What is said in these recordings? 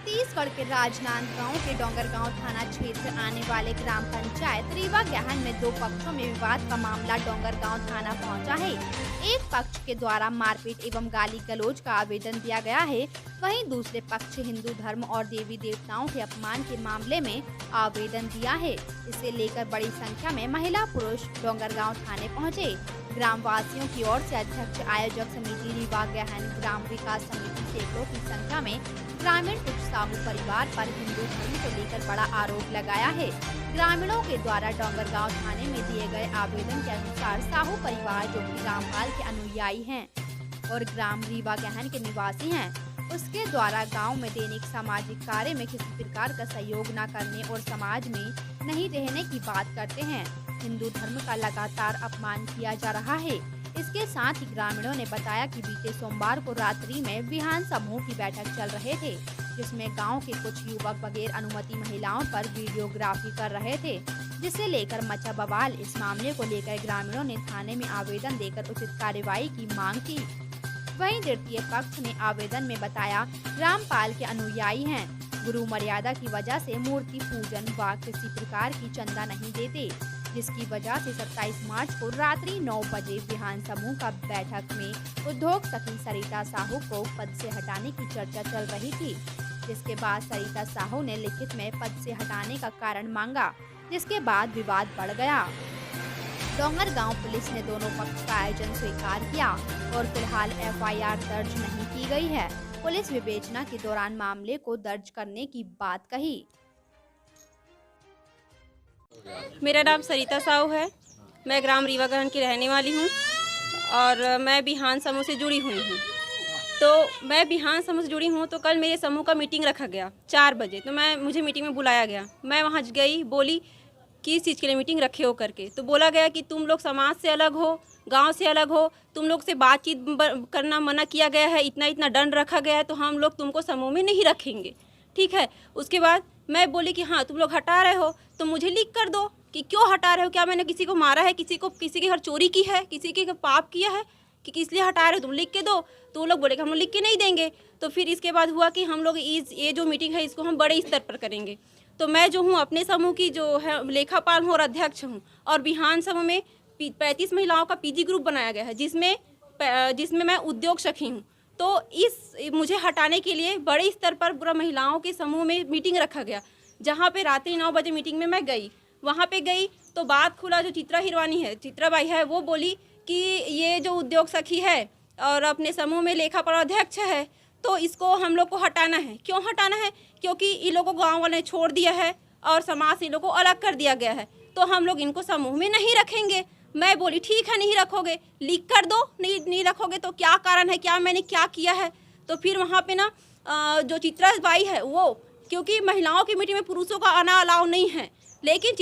छत्तीसगढ़ के राजनांदगांव के डोंगरगांव थाना क्षेत्र आने वाले ग्राम पंचायत रीवा गहन में दो पक्षों में विवाद का मामला डोंगरगांव थाना पहुंचा है। एक पक्ष के द्वारा मारपीट एवं गाली गलौज का आवेदन दिया गया है, वहीं दूसरे पक्ष हिंदू धर्म और देवी देवताओं के अपमान के मामले में आवेदन दिया है। इसे लेकर बड़ी संख्या में महिला पुरुष डोंगरगांव थाने पहुंचे। ग्राम वासियों की ओर से अध्यक्ष आयोजक समिति रीवा गहन ग्राम विकास समिति सैकड़ों की संख्या में ग्रामीण कुछ साहू परिवार पर हिंदू धर्म को लेकर बड़ा आरोप लगाया है। ग्रामीणों के द्वारा डोंगरगांव थाने में दिए गए आवेदन के अनुसार साहू परिवार जो कि रामपाल के अनुयायी हैं और ग्राम रीवा गहन के निवासी हैं, उसके द्वारा गांव में दैनिक सामाजिक कार्य में किसी प्रकार का सहयोग न करने और समाज में नहीं रहने की बात करते हैं। हिंदू धर्म का लगातार अपमान किया जा रहा है। इसके साथ ही ग्रामीणों ने बताया कि बीते सोमवार को रात्रि में विहान समूह की बैठक चल रहे थे, जिसमें गांव के कुछ युवक बगैर अनुमति महिलाओं पर वीडियोग्राफी कर रहे थे, जिसे लेकर मचा बवाल। इस मामले को लेकर ग्रामीणों ने थाने में आवेदन देकर उचित कार्रवाई की मांग की। वहीं तृतीय पक्ष ने आवेदन में बताया रामपाल के अनुयायी हैं, गुरु मर्यादा की वजह से मूर्ति पूजन व किसी प्रकार की चंदा नहीं देते, जिसकी वजह से 27 मार्च को रात्रि 9 बजे विहान समूह का बैठक में उद्योग सखी सरिता साहू को पद से हटाने की चर्चा चल रही थी। जिसके बाद सरिता साहू ने लिखित में पद से हटाने का कारण मांगा, जिसके बाद विवाद बढ़ गया। डोंगरगांव पुलिस ने दोनों पक्ष का आयोजन स्वीकार किया और फिलहाल FIR दर्ज नहीं की गई है। पुलिस विवेचना के दौरान मामले को दर्ज करने की बात कही। मेरा नाम सरिता साहू है। मैं ग्राम रीवा गहन की रहने वाली हूँ और मैं बिहान समूह से जुड़ी हुई हूँ। तो मैं बिहान समूह से जुड़ी हूँ तो कल मेरे समूह का मीटिंग रखा गया 4 बजे। तो मुझे मीटिंग में बुलाया गया। मैं वहाँ गई, बोली किस चीज़ के लिए मीटिंग रखे हो करके। तो बोला गया कि तुम लोग समाज से अलग हो, गांव से अलग हो, तुम लोग से बातचीत करना मना किया गया है, इतना इतना दंड रखा गया है, तो हम लोग तुमको समूह में नहीं रखेंगे। ठीक है। उसके बाद मैं बोली कि हाँ तुम लोग हटा रहे हो तो मुझे लिख कर दो कि क्यों हटा रहे हो, क्या मैंने किसी को मारा है, किसी के घर चोरी की है, किसी के पाप किया है कि किस लिए हटा रहे हो, तुम लिख के दो। तो वो लोग बोले कि हम लोग लिख के नहीं देंगे। तो फिर इसके बाद हुआ कि हम लोग ये जो मीटिंग है इसको हम बड़े स्तर पर करेंगे। तो मैं जो हूँ अपने समूह की जो है लेखापाल हूँ और अध्यक्ष हूँ, और बिहान समूह में 35 महिलाओं का PG ग्रुप बनाया गया है, जिसमें मैं उद्योग सखी हूँ। तो मुझे हटाने के लिए बड़े स्तर पर पूरा महिलाओं के समूह में मीटिंग रखा गया, जहाँ पे रात्रि 9 बजे मीटिंग में मैं गई। वहाँ पे गई तो बात खुला, जो चित्रा हिरवानी है, चित्रा बाई है, वो बोली कि ये जो उद्योग सखी है और अपने समूह में लेखापाल अध्यक्ष है, तो इसको हम लोग को हटाना है। क्यों हटाना है? क्योंकि इन लोगों को गाँव वाले ने छोड़ दिया है और समाज से इन लोगों को अलग कर दिया गया है, तो हम लोग इनको समूह में नहीं रखेंगे। मैं बोली ठीक है, नहीं रखोगे, लिख कर दो। नहीं रखोगे तो क्या कारण है, क्या मैंने क्या किया है। तो फिर वहाँ पे ना जो चित्रा बाई है वो, क्योंकि महिलाओं की मीटिंग में पुरुषों का आना अलाउ नहीं है, लेकिन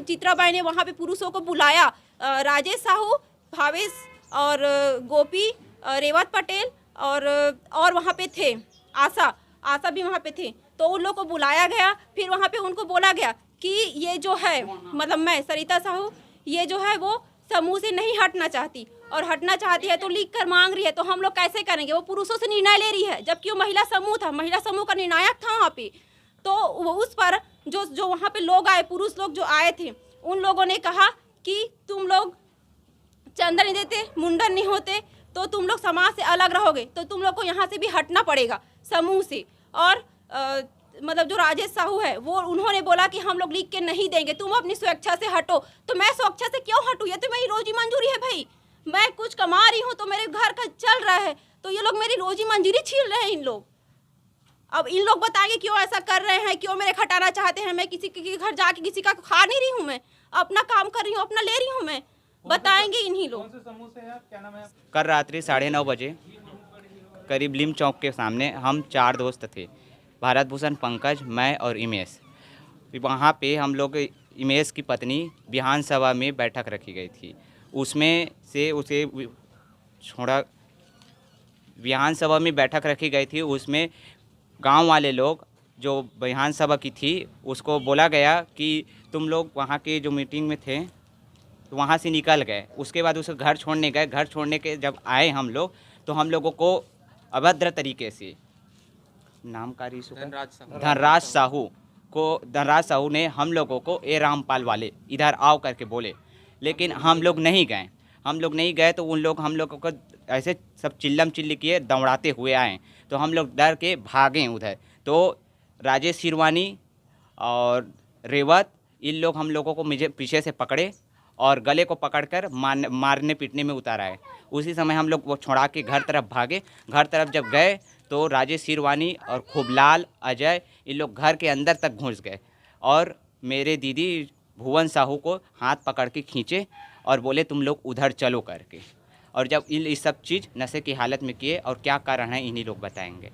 चित्रा बाई ने वहाँ पे पुरुषों को बुलाया। राजेश साहू, भावेश और गोपी, रेवत पटेल और वहाँ पे थे आशा भी वहाँ पे थे। तो उन लोग को बुलाया गया। फिर वहाँ पे उनको बोला गया कि ये जो है, मतलब मैं सरिता साहू, ये जो है वो समूह से नहीं हटना चाहती, और हटना चाहती है तो लिख कर मांग रही है, तो हम लोग कैसे करेंगे। वो पुरुषों से निर्णय ले रही है, जबकि वो महिला समूह था, महिला समूह का निर्णायक था वहाँ पे। तो वो उस पर जो वहाँ पे लोग आए, पुरुष लोग जो आए थे, उन लोगों ने कहा कि तुम लोग चंदा नहीं देते, मुंडन नहीं होते, तो तुम लोग समाज से अलग रहोगे, तो तुम लोग को यहाँ से भी हटना पड़ेगा समूह से। और मतलब जो राजेश साहू है वो, उन्होंने बोला कि हम लोग लिख के नहीं देंगे, तुम अपनी स्वेच्छा से हटो। तो मैं स्वेच्छा से क्यों हटूँ? ये तो मेरी रोजी मंजूरी है भाई, मैं कुछ कमा रही हूँ तो मेरे घर का चल रहा है, तो ये लोग मेरी रोजी मंजूरी छीन रहे हैं इन लोग। अब इन लोग बताएंगे क्यों ऐसा कर रहे हैं, क्यों मेरे हटाना चाहते हैं। मैं किसी के घर जाके किसी का खा नहीं रही हूँ, मैं अपना काम कर रही हूँ, अपना ले रही हूँ। मैं बताएंगे इन्हीं लोग। कौन से समूह से है, क्या नाम है? कल रात्रि 9:30 बजे करीब लिम चौक के सामने हम 4 दोस्त थे, भारत भूषण, पंकज, मैं और इमेश। वहाँ पे हम लोग इमेश की पत्नी बिहान सभा में बैठक रखी गई थी, उसमें से उसे छोड़ा। बिहान सभा में बैठक रखी गई थी, उसमें गांव वाले लोग जो बिहान सभा की थी उसको बोला गया कि तुम लोग वहाँ के जो मीटिंग में थे तो वहाँ से निकल गए। उसके बाद उसे घर छोड़ने गए। घर छोड़ने के जब आए हम लोग, तो हम लोगों को अभद्र तरीके से नाम का धनराज साहू ने हम लोगों को ए रामपाल वाले इधर आओ करके बोले, लेकिन हम लोग नहीं गए तो उन लोग हम लोगों को ऐसे सब चिल्लम चिल्ली किए, दौड़ाते हुए आए, तो हम लोग डर के भागे उधर। तो राजेश शिरवानी और रेवत इन लोग हम लोगों को मुझे पीछे से पकड़े और गले को पकड़कर मारने पीटने में उतारा है। उसी समय हम लोग वो छोड़ा के घर तरफ भागे। घर तरफ जब गए तो राजेश शिरवानी और खूबलाल, अजय इन लोग घर के अंदर तक घुस गए और मेरे दीदी भुवन साहू को हाथ पकड़ के खींचे और बोले तुम लोग उधर चलो करके। और जब इस सब चीज़ नशे की हालत में किए और क्या कारण है इन्हीं लोग बताएंगे।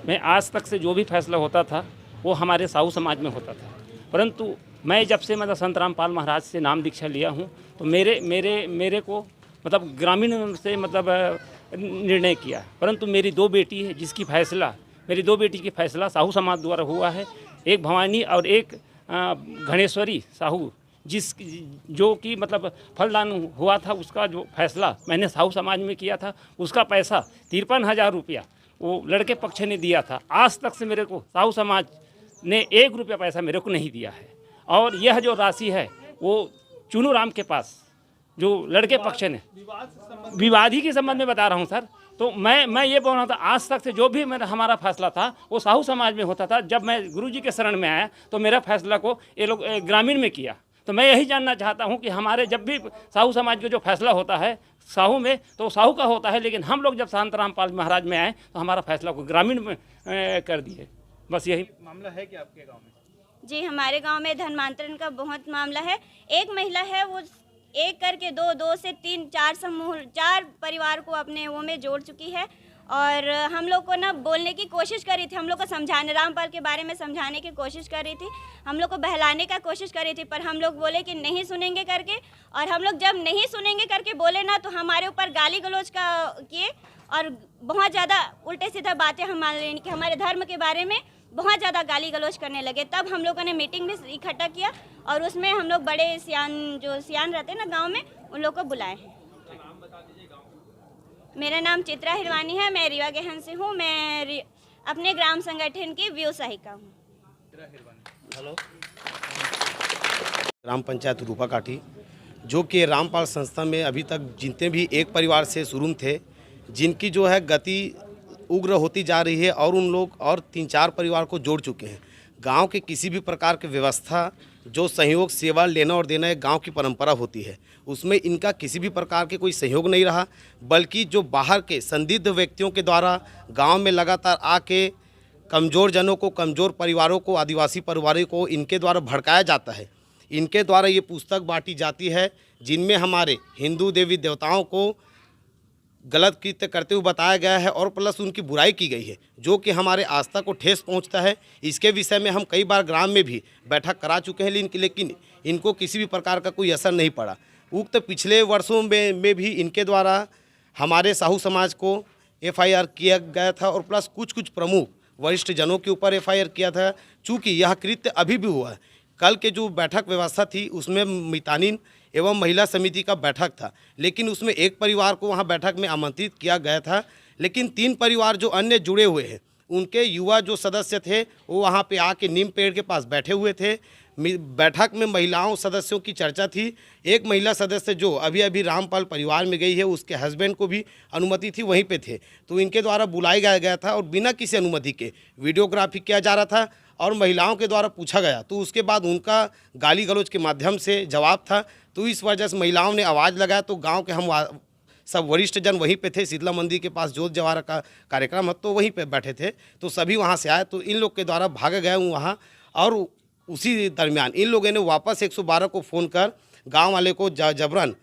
मैं आज तक से जो भी फैसला होता था वो हमारे साहू समाज में होता था, परंतु मैं जब से मतलब संत रामपाल महाराज से नाम दीक्षा लिया हूँ तो मेरे को मतलब ग्रामीण से मतलब निर्णय किया, परंतु मेरी दो बेटी है मेरी दो बेटी की फैसला साहू समाज द्वारा हुआ है। एक भवानी और एक गणेश्वरी साहू जो कि मतलब फलदान हुआ था, उसका जो फैसला मैंने साहू समाज में किया था, उसका पैसा 53,000 रुपया वो लड़के पक्ष ने दिया था। आज तक से मेरे को साहू समाज ने 1 रुपया पैसा मेरे को नहीं दिया है। और यह जो राशि है वो चुनू राम के पास जो लड़के पक्ष ने विवाद ही के संबंध में बता रहा हूँ सर। तो मैं ये बोल रहा था आज तक से जो भी मेरा हमारा फैसला था वो साहू समाज में होता था। जब मैं गुरुजी के शरण में आया तो मेरा फैसला को ये लोग ग्रामीण में किया। तो मैं यही जानना चाहता हूँ कि हमारे जब भी साहू समाज का जो फैसला होता है साहू में तो साहू का होता है, लेकिन हम लोग जब संत रामपाल महाराज में आए तो हमारा फैसला को ग्रामीण में कर दिए। बस यही मामला है कि आपके गांव में? जी, हमारे गांव में धर्मांतरण का बहुत मामला है। एक महिला है वो एक करके दो से 4 परिवार को अपने वो में जोड़ चुकी है और हम लोग को ना बोलने की कोशिश करी थी, हम लोग को समझाने, रामपाल के बारे में समझाने की कोशिश कर रही थी, हम लोग को बहलाने का कोशिश करी थी, पर हम लोग बोले कि नहीं सुनेंगे करके। और हम लोग जब नहीं सुनेंगे करके बोले ना तो हमारे ऊपर गाली गलौज का किए और बहुत ज़्यादा उल्टे सीधा बातें हमारे धर्म के बारे में बहुत ज़्यादा गाली गलौज करने लगे। तब हम लोगों ने मीटिंग भी इकट्ठा किया और उसमें हम लोग बड़े सियान रहते हैं ना गांव में, उन लोग को बुलाए हैं। मेरा नाम चित्रा हिरवानी है, मैं रीवा गहन से हूँ। मैं अपने ग्राम संगठन की व्यू सहायिका हूँ। हेलो। ग्राम पंचायत रूपा काठी जो कि रामपाल संस्था में अभी तक जितने भी एक परिवार से शुरू थे, जिनकी जो है गति उग्र होती जा रही है और उन लोग और 3-4 परिवार को जोड़ चुके हैं। गांव के किसी भी प्रकार की व्यवस्था जो सहयोग सेवा लेना और देना एक गांव की परंपरा होती है, उसमें इनका किसी भी प्रकार के कोई सहयोग नहीं रहा, बल्कि जो बाहर के संदिग्ध व्यक्तियों के द्वारा गांव में लगातार आके कमज़ोर जनों को, कमज़ोर परिवारों को, आदिवासी परिवारों को इनके द्वारा भड़काया जाता है। इनके द्वारा ये पुस्तक बांटी जाती है जिनमें हमारे हिंदू देवी देवताओं को गलत कृत्य करते हुए बताया गया है और प्लस उनकी बुराई की गई है, जो कि हमारे आस्था को ठेस पहुंचता है। इसके विषय में हम कई बार ग्राम में भी बैठक करा चुके हैं, लेकिन इनको किसी भी प्रकार का कोई असर नहीं पड़ा। उक्त पिछले वर्षों में भी इनके द्वारा हमारे साहू समाज को FIR किया गया था और प्लस कुछ प्रमुख वरिष्ठ जनों के ऊपर FIR किया था। चूँकि यह कृत्य अभी भी हुआ है, कल के जो बैठक व्यवस्था थी उसमें मितानिन एवं महिला समिति का बैठक था, लेकिन उसमें एक परिवार को वहां बैठक में आमंत्रित किया गया था, लेकिन 3 परिवार जो अन्य जुड़े हुए हैं उनके युवा जो सदस्य थे वो वहां पे आके नीम पेड़ के पास बैठे हुए थे। बैठक में महिलाओं सदस्यों की चर्चा थी। एक महिला सदस्य जो अभी रामपाल परिवार में गई है, उसके हस्बैंड को भी अनुमति थी, वहीं पे थे, तो इनके द्वारा बुलाया गया था और बिना किसी अनुमति के वीडियोग्राफी किया जा रहा था और महिलाओं के द्वारा पूछा गया तो उसके बाद उनका गाली गलौज के माध्यम से जवाब था। तो इस वजह से महिलाओं ने आवाज़ लगाया, तो गांव के हम सब वरिष्ठ जन वहीं पे थे। शीतला मंदिर के पास जोत जवारा का कार्यक्रम है तो वहीं पे बैठे थे, तो सभी वहां से आए, तो इन लोग के द्वारा भागे गए वहाँ। और उसी दरमियान इन लोगों ने वापस 112 को फ़ोन कर गाँव वाले को जबरन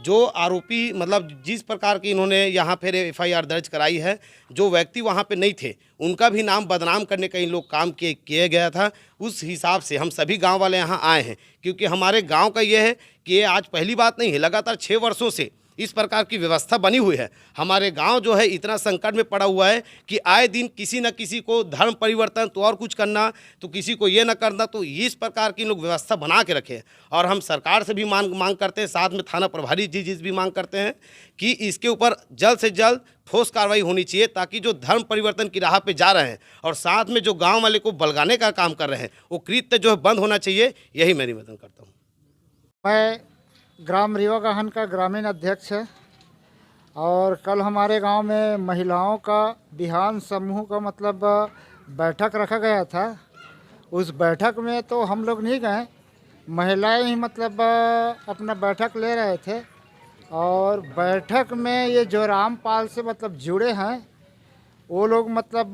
जो आरोपी मतलब जिस प्रकार की इन्होंने यहाँ फिर FIR दर्ज कराई है, जो व्यक्ति वहाँ पे नहीं थे उनका भी नाम बदनाम करने का इन लोग काम किया गया था। उस हिसाब से हम सभी गांव वाले यहाँ आए हैं, क्योंकि हमारे गांव का ये है कि ये आज पहली बात नहीं है, लगातार 6 वर्षों से इस प्रकार की व्यवस्था बनी हुई है। हमारे गांव जो है इतना संकट में पड़ा हुआ है कि आए दिन किसी न किसी को धर्म परिवर्तन तो और कुछ करना, तो किसी को ये न करना, तो इस प्रकार की लोग व्यवस्था बना के रखे। और हम सरकार से भी मांग करते हैं, साथ में थाना प्रभारी जी भी मांग करते हैं कि इसके ऊपर जल्द से जल्द ठोस कार्रवाई होनी चाहिए, ताकि जो धर्म परिवर्तन की राह पे जा रहे हैं और साथ में जो गांव वाले को बलगाने का काम कर रहे हैं, वो कृत्य जो है बंद होना चाहिए। यही मैं निवेदन करता हूँ। मैं ग्राम रीवा गहन का ग्रामीण अध्यक्ष है और कल हमारे गांव में महिलाओं का बिहान समूह का मतलब बैठक रखा गया था। उस बैठक में तो हम लोग नहीं गए, महिलाएं ही मतलब अपना बैठक ले रहे थे। और बैठक में ये जो रामपाल से मतलब जुड़े हैं वो लोग मतलब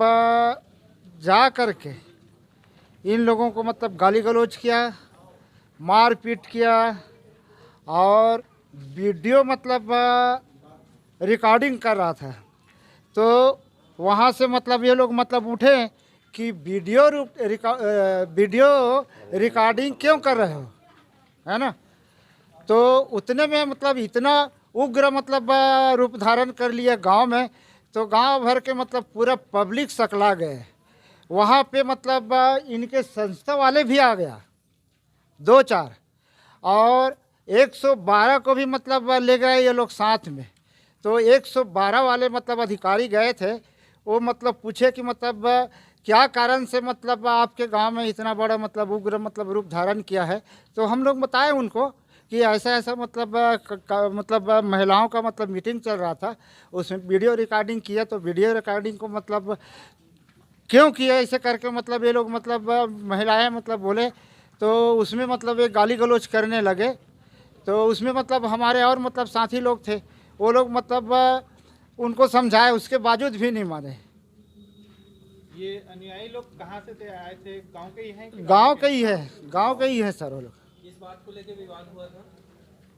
जा कर के इन लोगों को मतलब गाली गलौज किया, मार पीट किया और वीडियो मतलब रिकॉर्डिंग कर रहा था। तो वहाँ से मतलब ये लोग मतलब उठे कि वीडियो रिकॉर्डिंग क्यों कर रहे हो, है ना। तो उतने में मतलब इतना उग्र मतलब रूप धारण कर लिया गांव में, तो गांव भर के मतलब पूरा पब्लिक सकला गए। वहाँ पे मतलब इनके संस्था वाले भी आ गया 2-4 और 112 को भी मतलब ले गए ये लोग साथ में। तो 112 वाले मतलब अधिकारी गए थे, वो मतलब पूछे कि मतलब क्या कारण से मतलब आपके गांव में इतना बड़ा मतलब उग्र मतलब रूप धारण किया है। तो हम लोग बताए उनको कि ऐसा ऐसा मतलब महिलाओं का मतलब मीटिंग चल रहा था, उसमें वीडियो रिकॉर्डिंग किया। तो वीडियो रिकॉर्डिंग को मतलब क्यों किया ऐसे करके मतलब ये लोग मतलब महिलाएं मतलब बोले, तो उसमें मतलब ये गाली गलौज करने लगे। तो उसमें मतलब हमारे और मतलब साथी लोग थे, वो लोग मतलब उनको समझाए, उसके बावजूद भी नहीं माने। ये अनुयायी लोग कहाँ से थे, आए थे? गांव के ही हैं कि गांव के ही है, गांव के ही है सर वो लोग। इस बात को लेकर विवाद हुआ था?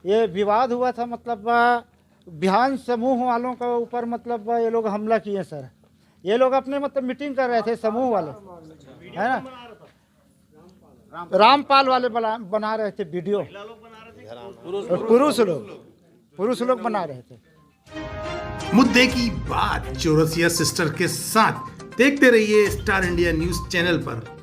ये विवाद हुआ था मतलब बिहान समूह वालों के ऊपर मतलब ये लोग हमला किए सर। ये लोग अपने मतलब मीटिंग कर रहे थे समूह वाले, है ना, रामपाल वाले बना रहे थे वीडियो, पुरुष लोग बना रहे थे। मुद्दे की बात चौरसिया सिस्टर के साथ देखते रहिए स्टार इंडिया न्यूज चैनल पर।